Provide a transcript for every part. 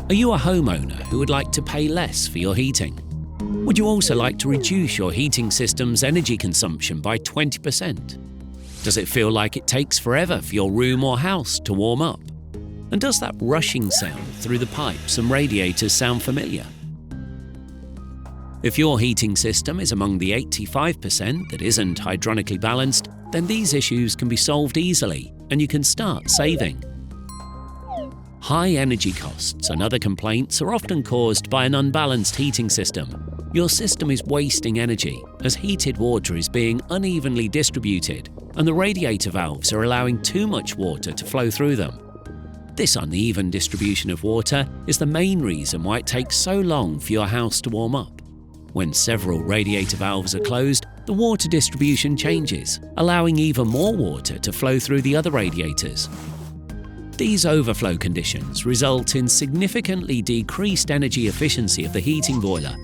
Are you a homeowner who would like to pay less for your heating? Would you also like to reduce your heating system's energy consumption by 20%? Does it feel like it takes forever for your room or house to warm up? And does that rushing sound through the pipes and radiators sound familiar? If your heating system is among the 85% that isn't hydronically balanced, then these issues can be solved easily and you can start saving. High energy costs and other complaints are often caused by an unbalanced heating system. Your system is wasting energy as heated water is being unevenly distributed and the radiator valves are allowing too much water to flow through them. This uneven distribution of water is the main reason why it takes so long for your house to warm up. When several radiator valves are closed, the water distribution changes, allowing even more water to flow through the other radiators. These overflow conditions result in significantly decreased energy efficiency of the heating boiler,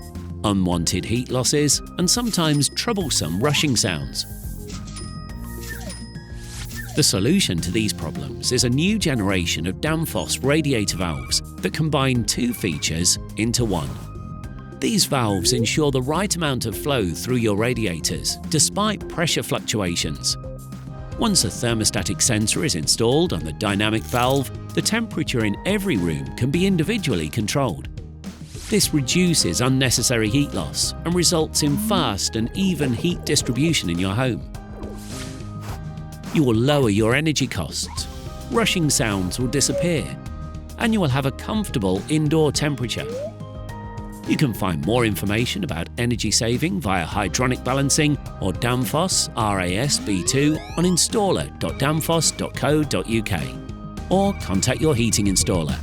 unwanted heat losses, and sometimes troublesome rushing sounds. The solution to these problems is a new generation of Danfoss radiator valves that combine two features into one. These valves ensure the right amount of flow through your radiators despite pressure fluctuations. Once a thermostatic sensor is installed on the dynamic valve, the temperature in every room can be individually controlled. This reduces unnecessary heat loss and results in fast and even heat distribution in your home. You will lower your energy costs, rushing sounds will disappear, and you will have a comfortable indoor temperature. You can find more information about energy saving via hydronic balancing or Danfoss Ras-B2 on installer.danfoss.co.uk or contact your heating installer.